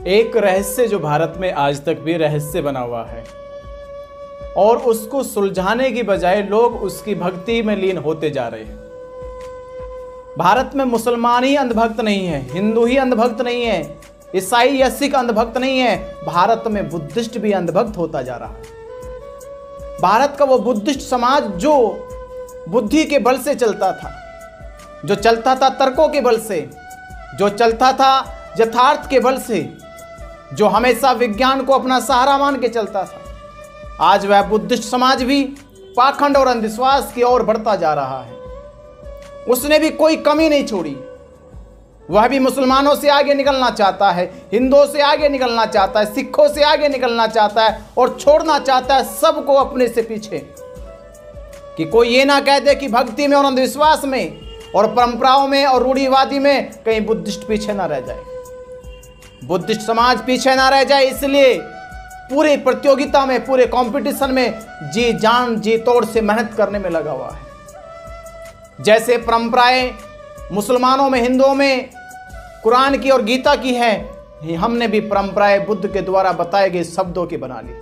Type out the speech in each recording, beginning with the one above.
एक रहस्य जो भारत में आज तक भी रहस्य बना हुआ है और उसको सुलझाने की बजाय लोग उसकी भक्ति में लीन होते जा रहे हैं। भारत में मुसलमान ही अंधभक्त नहीं है, हिंदू ही अंधभक्त नहीं है, ईसाई या सिख अंधभक्त नहीं है, भारत में बुद्धिस्ट भी अंधभक्त होता जा रहा है। भारत का वो बुद्धिस्ट समाज जो बुद्धि के बल से चलता था, जो चलता था तर्कों के बल से, जो चलता था यथार्थ के बल से, जो हमेशा विज्ञान को अपना सहारा मान के चलता था, आज वह बुद्धिस्ट समाज भी पाखंड और अंधविश्वास की ओर बढ़ता जा रहा है। उसने भी कोई कमी नहीं छोड़ी। वह भी मुसलमानों से आगे निकलना चाहता है, हिंदुओं से आगे निकलना चाहता है, सिखों से आगे निकलना चाहता है और छोड़ना चाहता है सबको अपने से पीछे, कि कोई ये ना कह दे कि भक्ति में और अंधविश्वास में और परंपराओं में और रूढ़िवादी में कहीं बुद्धिस्ट पीछे ना रह जाए, बुद्धिस्ट समाज पीछे ना रह जाए। इसलिए पूरी प्रतियोगिता में, पूरे कंपटीशन में जी जान जी तोड़ से मेहनत करने में लगा हुआ है। जैसे परंपराएं मुसलमानों में, हिंदुओं में कुरान की और गीता की है, हमने भी परंपराएं बुद्ध के द्वारा बताए गए शब्दों की बना ली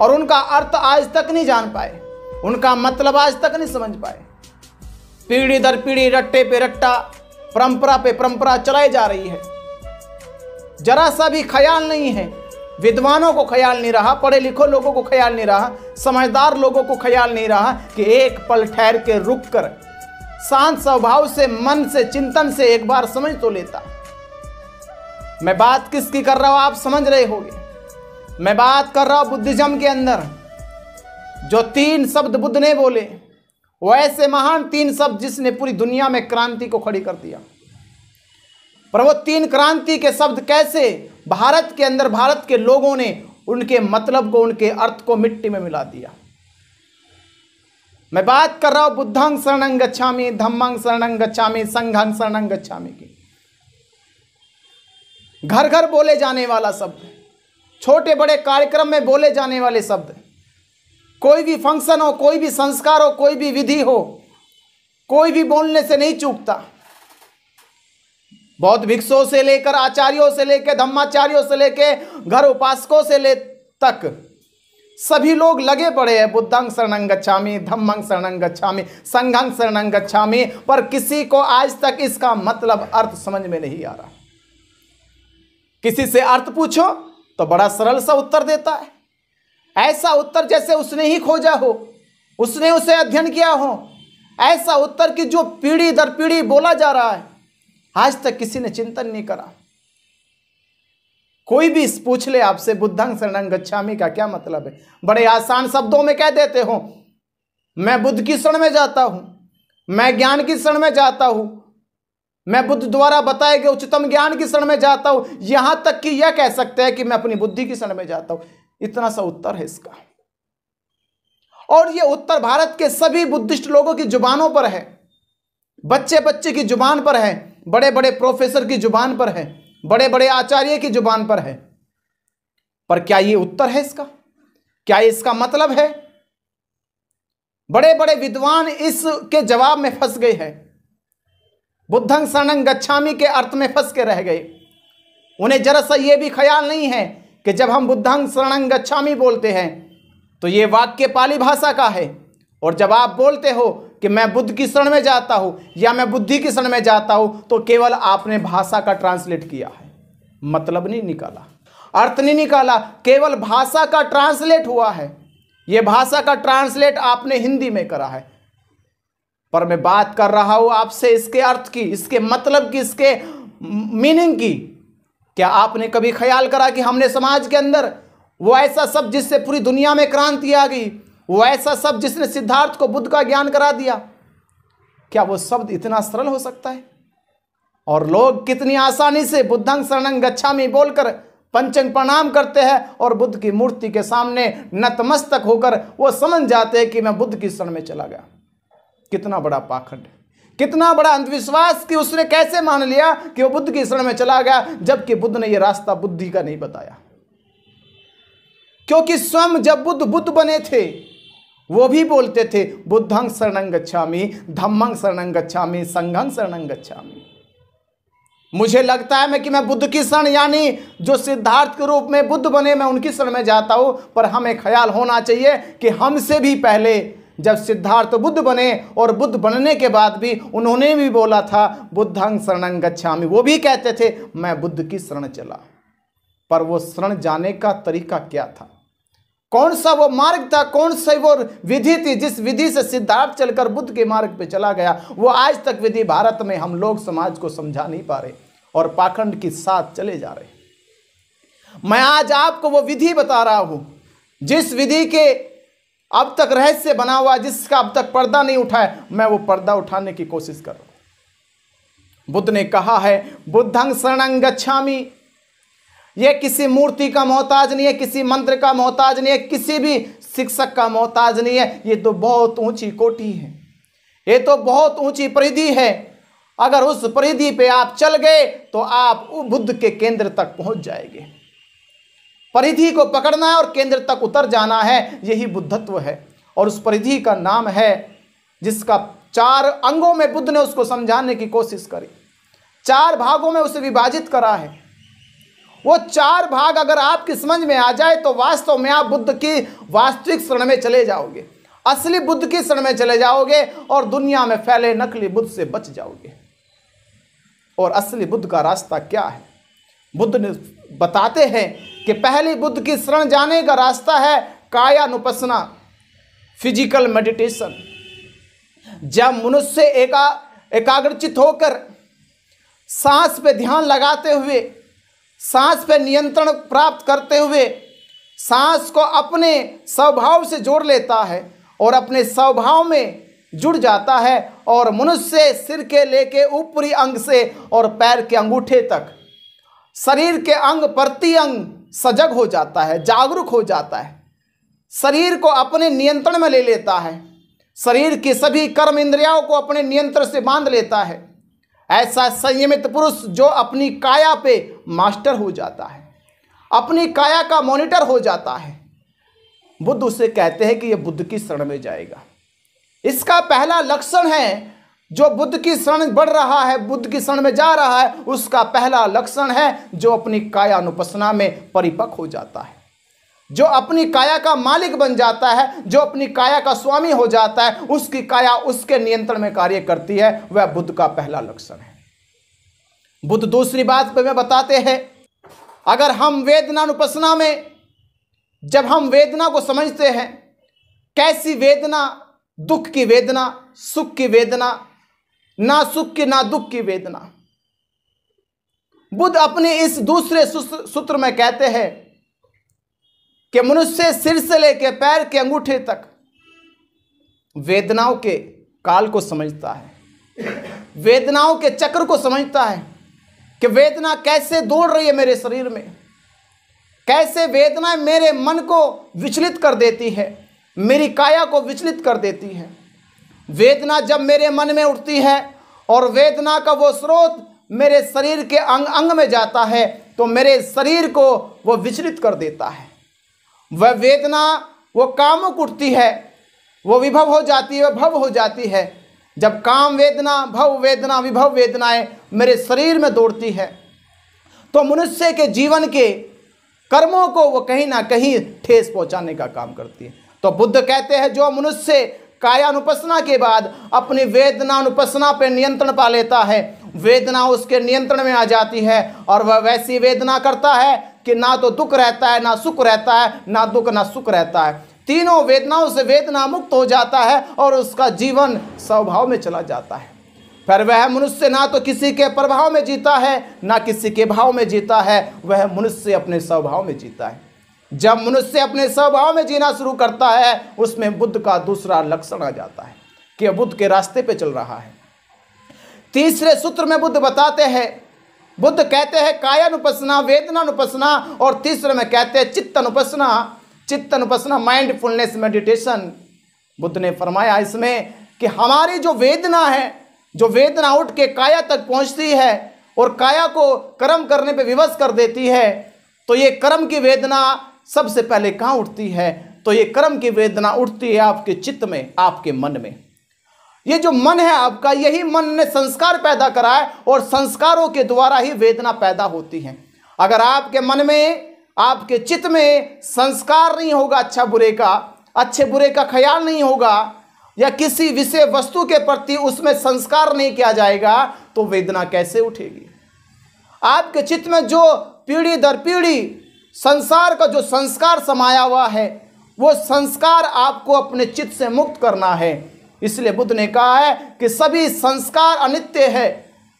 और उनका अर्थ आज तक नहीं जान पाए, उनका मतलब आज तक नहीं समझ पाए। पीढ़ी दर पीढ़ी, रट्टे पे रट्टा, परंपरा पे परंपरा चलाई जा रही है। जरा सा भी ख्याल नहीं है, विद्वानों को ख्याल नहीं रहा, पढ़े लिखे लोगों को ख्याल नहीं रहा, समझदार लोगों को ख्याल नहीं रहा कि एक पल ठहर के रुक कर शांत स्वभाव से, मन से, चिंतन से एक बार समझ तो लेता। मैं बात किसकी कर रहा हूं आप समझ रहे होंगे। मैं बात कर रहा हूं बुद्धिज्म के अंदर जो 3 शब्द बुद्ध ने बोले, वो ऐसे महान 3 शब्द जिसने पूरी दुनिया में क्रांति को खड़ी कर दिया। पर वो 3 क्रांति के शब्द कैसे भारत के अंदर, भारत के लोगों ने उनके मतलब को, उनके अर्थ को मिट्टी में मिला दिया। मैं बात कर रहा हूं बुद्धं शरणं गच्छामि, धम्मं शरणं गच्छामि, संघं शरणं गच्छामि की। घर घर बोले जाने वाला शब्द, छोटे बड़े कार्यक्रम में बोले जाने वाले शब्द, कोई भी फंक्शन हो, कोई भी संस्कार हो, कोई भी विधि हो, कोई भी बोलने से नहीं चूकता। बौद्ध भिक्षुओं से लेकर, आचार्यों से लेकर, धम्माचार्यों से लेकर, घर उपासकों से ले तक सभी लोग लगे पड़े हैं बुद्धं शरणं गच्छामि, धम्मं शरणं गच्छामि, संघं शरणं गच्छामि, पर किसी को आज तक इसका मतलब अर्थ समझ में नहीं आ रहा। किसी से अर्थ पूछो तो बड़ा सरल सा उत्तर देता है, ऐसा उत्तर जैसे उसने ही खोजा हो, उसने उसे अध्ययन किया हो, ऐसा उत्तर कि जो पीढ़ी दर पीढ़ी बोला जा रहा है, आज तक किसी ने चिंतन नहीं करा। कोई भी पूछ ले आपसे बुद्धं शरणं गच्छामि का क्या मतलब है, बड़े आसान शब्दों में कह देते हो, मैं बुद्ध की शरण में जाता हूं, मैं ज्ञान की शरण में जाता हूं, मैं बुद्ध द्वारा बताए गए उच्चतम ज्ञान की शरण में जाता हूं, यहां तक कि यह कह सकते हैं कि मैं अपनी बुद्धि की शरण में जाता हूं। इतना सा उत्तर है इसका। और यह उत्तर भारत के सभी बुद्धिस्ट लोगों की जुबानों पर है, बच्चे बच्चे की जुबान पर है, बड़े बड़े प्रोफेसर की जुबान पर है, बड़े बड़े आचार्य की जुबान पर है। पर क्या ये उत्तर है इसका? क्या इसका मतलब है? बड़े बड़े विद्वान इसके जवाब में फंस गए हैं, बुद्धं शरणं गच्छामि के अर्थ में फंस के रह गए। उन्हें जरा सा ये भी ख्याल नहीं है कि जब हम बुद्धं शरणं गच्छामि बोलते हैं तो ये वाक्य पाली भाषा का है, और जब आप बोलते हो कि मैं बुद्ध की शरण में जाता हूं या मैं बुद्धि की शरण में जाता हूं, तो केवल आपने भाषा का ट्रांसलेट किया है, मतलब नहीं निकाला, अर्थ नहीं निकाला, केवल भाषा का ट्रांसलेट हुआ है। यह भाषा का ट्रांसलेट आपने हिंदी में करा है। पर मैं बात कर रहा हूं आपसे इसके अर्थ की, इसके मतलब की, इसके मीनिंग की। क्या आपने कभी ख्याल करा कि हमने समाज के अंदर वो ऐसा शब्द जिससे पूरी दुनिया में क्रांति आ गई, वो ऐसा शब्द जिसने सिद्धार्थ को बुद्ध का ज्ञान करा दिया, क्या वो शब्द इतना सरल हो सकता है? और लोग कितनी आसानी से बुद्धं शरणं गच्छामि बोलकर पंचंग प्रणाम करते हैं और बुद्ध की मूर्ति के सामने नतमस्तक होकर वो समझ जाते हैं कि मैं बुद्ध की शरण में चला गया। कितना बड़ा पाखंड, कितना बड़ा अंधविश्वास कि उसने कैसे मान लिया कि वो बुद्ध की शरण में चला गया, जबकि बुद्ध ने ये रास्ता बुद्धि का नहीं बताया। क्योंकि स्वयं जब बुद्ध बने थे वो भी बोलते थे बुद्धं शरणं गच्छामि, धम्मं शरणं गच्छामि, संघं शरणं गच्छामि। मुझे लगता है कि मैं बुद्ध की शरण यानी जो सिद्धार्थ के रूप में बुद्ध बने मैं उनकी शरण में जाता हूँ, पर हमें ख्याल होना चाहिए कि हमसे भी पहले जब सिद्धार्थ बुद्ध बने और बुद्ध बनने के बाद भी उन्होंने भी बोला था बुद्धं शरणं गच्छामि, वो भी कहते थे मैं बुद्ध की शरण चला। पर वो शरण जाने का तरीका क्या था, कौन सा वो मार्ग था, कौन सा वो विधि थी जिस विधि से सिद्धार्थ चलकर बुद्ध के मार्ग पे चला गया, वो आज तक विधि भारत में हम लोग समाज को समझा नहीं पा रहे और पाखंड के साथ चले जा रहे। मैं आज आपको वो विधि बता रहा हूं जिस विधि के अब तक रहस्य बना हुआ, जिसका अब तक पर्दा नहीं उठा है, मैं वो पर्दा उठाने की कोशिश कर रहा हूं। बुद्ध ने कहा है बुद्धं शरणं गच्छामि, ये किसी मूर्ति का मोहताज नहीं है, किसी मंत्र का मोहताज नहीं है, किसी भी शिक्षक का मोहताज नहीं है। ये तो बहुत ऊंची कोटि है, ये तो बहुत ऊंची परिधि है। अगर उस परिधि पे आप चल गए तो आप बुद्ध के केंद्र तक पहुंच जाएंगे। परिधि को पकड़ना है और केंद्र तक उतर जाना है, यही बुद्धत्व है। और उस परिधि का नाम है जिसका 4 अंगों में बुद्ध ने उसको समझाने की कोशिश करी, 4 भागों में उसे विभाजित करा है। वो 4 भाग अगर आपकी समझ में आ जाए तो वास्तव में आप बुद्ध की वास्तविक शरण में चले जाओगे, असली बुद्ध की शरण में चले जाओगे और दुनिया में फैले नकली बुद्ध से बच जाओगे। और असली बुद्ध का रास्ता क्या है, बुद्ध ने बताते हैं कि पहली बुद्ध की शरण जाने का रास्ता है कायानुपस्सना, फिजिकल मेडिटेशन। जब मनुष्य एकाग्रचित होकर सांस पे ध्यान लगाते हुए, सांस पे नियंत्रण प्राप्त करते हुए सांस को अपने स्वभाव से जोड़ लेता है और अपने स्वभाव में जुड़ जाता है और मनुष्य सिर के लेके ऊपरी अंग से और पैर के अंगूठे तक शरीर के अंग प्रति अंग सजग हो जाता है, जागरूक हो जाता है, शरीर को अपने नियंत्रण में ले लेता है, शरीर की सभी कर्म इंद्रियों को अपने नियंत्रण से बांध लेता है। ऐसा संयमित पुरुष जो अपनी काया पे मास्टर हो जाता है, अपनी काया का मॉनिटर हो जाता है, बुद्ध उसे कहते हैं कि यह बुद्ध की शरण में जाएगा। इसका पहला लक्षण है, जो बुद्ध की शरण बढ़ रहा है, बुद्ध की शरण में जा रहा है, उसका पहला लक्षण है जो अपनी कायानुपस्सना में परिपक्व हो जाता है, जो अपनी काया का मालिक बन जाता है, जो अपनी काया का स्वामी हो जाता है, उसकी काया उसके नियंत्रण में कार्य करती है, वह बुद्ध का पहला लक्षण है। बुद्ध दूसरी बात पे में बताते हैं, अगर हम वेदनानुपस्सना में जब हम वेदना को समझते हैं, कैसी वेदना, दुख की वेदना, सुख की वेदना, ना सुख की ना दुख की वेदना, बुद्ध अपने इस दूसरे सूत्र में कहते हैं कि मनुष्य सिर से लेकर पैर के अंगूठे तक वेदनाओं के काल को समझता है, वेदनाओं के चक्र को समझता है कि वेदना कैसे दौड़ रही है मेरे शरीर में, कैसे वेदना मेरे मन को विचलित कर देती है, मेरी काया को विचलित कर देती है। वेदना जब मेरे मन में उठती है और वेदना का वो स्रोत मेरे शरीर के अंग अंग में जाता है तो मेरे शरीर को वो विचलित कर देता है। वह वेदना वो कामुक उठती है, वो विभव हो जाती है, भव हो जाती है। जब काम वेदना, भव वेदना, विभव वेदनाएं मेरे शरीर में दौड़ती है तो मनुष्य के जीवन के कर्मों को वो कहीं ना कहीं ठेस पहुंचाने का काम करती है। तो बुद्ध कहते हैं जो मनुष्य कायानुपस्सना के बाद अपनी वेदनानुपस्सना पे नियंत्रण पा लेता है, वेदना उसके नियंत्रण में आ जाती है और वह वैसी वेदना करता है कि ना तो दुख रहता है, ना सुख रहता है, ना दुख ना सुख रहता है, तीनों वेदनाओं से वेदना मुक्त हो जाता है और उसका जीवन स्वभाव में चला जाता है। फिर वह मनुष्य ना तो किसी के प्रभाव में जीता है, ना किसी के भाव में जीता है, वह मनुष्य अपने स्वभाव में जीता है। जब मनुष्य अपने स्वभाव में जीना शुरू करता है, उसमें बुद्ध का दूसरा लक्षण आ जाता है कि बुद्ध के रास्ते पे चल रहा है। तीसरे सूत्र में बुद्ध बताते हैं, बुद्ध कहते हैं कायानुपस्सना, वेदनानुपस्सना, और तीसरे में कहते हैं चित्तानुपस्सना। चित्तानुपस्सना माइंडफुलनेस मेडिटेशन। बुद्ध ने फरमाया इसमें कि हमारी जो वेदना है, जो वेदना उठ के काया तक पहुंचती है और काया को कर्म करने पे विवश कर देती है, तो ये कर्म की वेदना सबसे पहले कहाँ उठती है? तो ये कर्म की वेदना उठती है आपके चित्त में, आपके मन में। ये जो मन है आपका, यही मन ने संस्कार पैदा करा है और संस्कारों के द्वारा ही वेदना पैदा होती है। अगर आपके मन में, आपके चित्त में संस्कार नहीं होगा अच्छा बुरे का, अच्छे बुरे का ख्याल नहीं होगा, या किसी विषय वस्तु के प्रति उसमें संस्कार नहीं किया जाएगा, तो वेदना कैसे उठेगी। आपके चित्त में जो पीढ़ी दर पीढ़ी संसार का जो संस्कार समाया हुआ है, वो संस्कार आपको अपने चित्त से मुक्त करना है। इसलिए बुद्ध ने कहा है कि सभी संस्कार अनित्य है।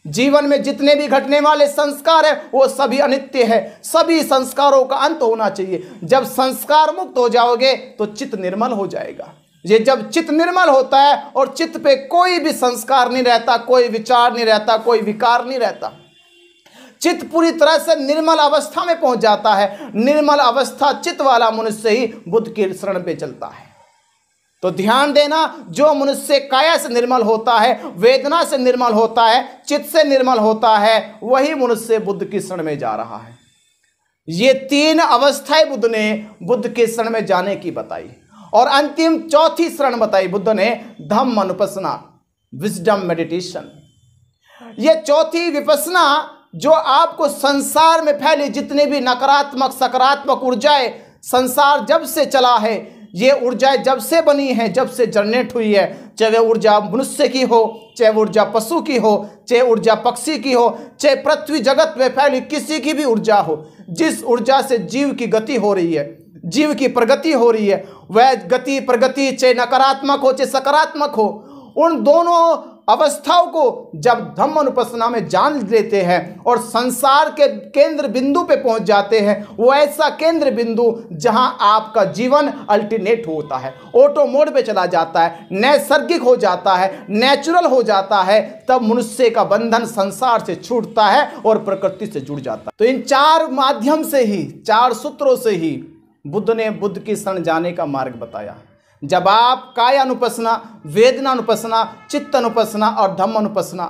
जीवन में जितने भी घटने वाले संस्कार है वो सभी अनित्य है। सभी संस्कारों का अंत होना चाहिए। जब संस्कार मुक्त हो जाओगे तो चित्त निर्मल हो जाएगा। ये जब चित्त निर्मल होता है और चित्त पे कोई भी संस्कार नहीं रहता, कोई विचार नहीं रहता, कोई विकार नहीं रहता, चित्त पूरी तरह से निर्मल अवस्था में पहुंच जाता है। निर्मल अवस्था चित्त वाला मनुष्य ही बुद्ध की शरण पे चलता है। तो ध्यान देना, जो मनुष्य काया से निर्मल होता है, वेदना से निर्मल होता है, चित्त से निर्मल होता है, वही मनुष्य बुद्ध की शरण में जा रहा है। ये तीन अवस्थाएं बुद्ध ने बुद्ध के शरण में जाने की बताई। और अंतिम चौथी शरण बताई बुद्ध ने, धम्म अनुपसना, विजडम मेडिटेशन। ये चौथी विपसना जो आपको संसार में फैली जितने भी नकारात्मक सकारात्मक ऊर्जाएं, संसार जब से चला है, ये ऊर्जाएं जब से बनी है, जब से जनरेट हुई है, चाहे वह ऊर्जा मनुष्य की हो, चाहे ऊर्जा पशु की हो, चाहे ऊर्जा पक्षी की हो, चाहे पृथ्वी जगत में फैली किसी की भी ऊर्जा हो, जिस ऊर्जा से जीव की गति हो रही है, जीव की प्रगति हो रही है, वह गति प्रगति चाहे नकारात्मक हो चाहे सकारात्मक हो, उन दोनों अवस्थाओं को जब धम्म अनुपसना में जान लेते हैं और संसार के केंद्र बिंदु पे पहुंच जाते हैं, वो ऐसा केंद्र बिंदु जहां आपका जीवन अल्टरनेट होता है, ऑटो मोड पे चला जाता है, नैसर्गिक हो जाता है, नेचुरल हो जाता है, तब मनुष्य का बंधन संसार से छूटता है और प्रकृति से जुड़ जाता है। तो इन चार माध्यम से ही, चार सूत्रों से ही बुद्ध ने बुद्ध की शरण जाने का मार्ग बताया। जब आप काय अनुपसना, वेदना अनुपसना, चित्त अनुपसना और धम्म अनुपसना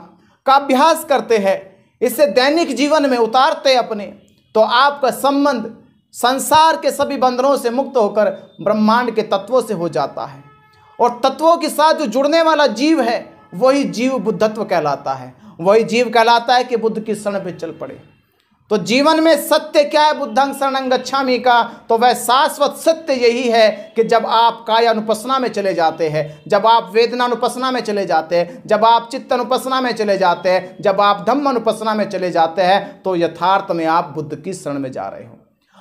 का अभ्यास करते हैं, इसे दैनिक जीवन में उतारते अपने, तो आपका संबंध संसार के सभी बंधनों से मुक्त होकर ब्रह्मांड के तत्वों से हो जाता है। और तत्वों के साथ जो जुड़ने वाला जीव है, वही जीव बुद्धत्व कहलाता है। वही जीव कहलाता है कि बुद्ध की शरण पे चल पड़े। तो जीवन में सत्य क्या है बुद्धं शरणं गच्छामि का, तो वह शाश्वत सत्य यही है कि जब आप काय अनुपसना में चले जाते हैं, जब आप वेदना अनुपसना में चले जाते हैं, जब आप चित्त अनुपसना में चले जाते हैं, जब आप धम्म अनुपसना में चले जाते हैं, तो यथार्थ में आप बुद्ध की शरण में जा रहे हो।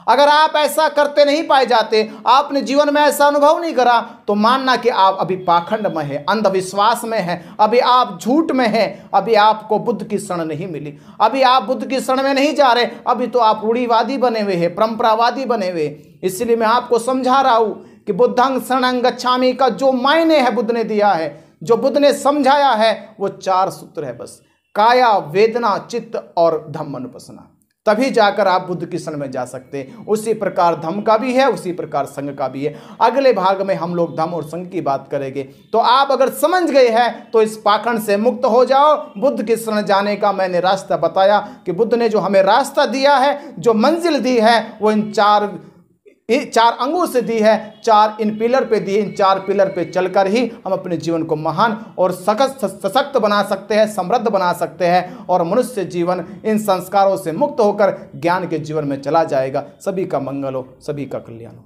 अगर आप ऐसा करते नहीं पाए जाते, आपने जीवन में ऐसा अनुभव नहीं करा, तो मानना कि आप अभी पाखंड में है, अंधविश्वास में है, अभी आप झूठ में है, अभी आपको बुद्ध की शरण नहीं मिली, अभी आप बुद्ध की शरण में नहीं जा रहे, अभी तो आप रूढ़िवादी बने हुए हैं, परंपरावादी बने हुए। इसलिए मैं आपको समझा रहा हूं कि बुद्धं शरणं गच्छामि का जो मायने है बुद्ध ने दिया है, जो बुद्ध ने समझाया है, वो चार सूत्र है बस, काया, वेदना, चित्त और धम्म अनुपसना। तभी जाकर आप बुद्ध की शरण में जा सकते हैं। उसी प्रकार धम्म का भी है, उसी प्रकार संघ का भी है। अगले भाग में हम लोग धम्म और संघ की बात करेंगे। तो आप अगर समझ गए हैं तो इस पाखंड से मुक्त हो जाओ। बुद्ध की शरण जाने का मैंने रास्ता बताया कि बुद्ध ने जो हमें रास्ता दिया है, जो मंजिल दी है, वो इन चार अंगों से दी है, चार इन पिलर पे दी है। इन चार पिलर पे चलकर ही हम अपने जीवन को महान और सशक्त बना सकते हैं, समृद्ध बना सकते हैं, और मनुष्य जीवन इन संस्कारों से मुक्त होकर ज्ञान के जीवन में चला जाएगा। सभी का मंगल हो, सभी का कल्याण हो।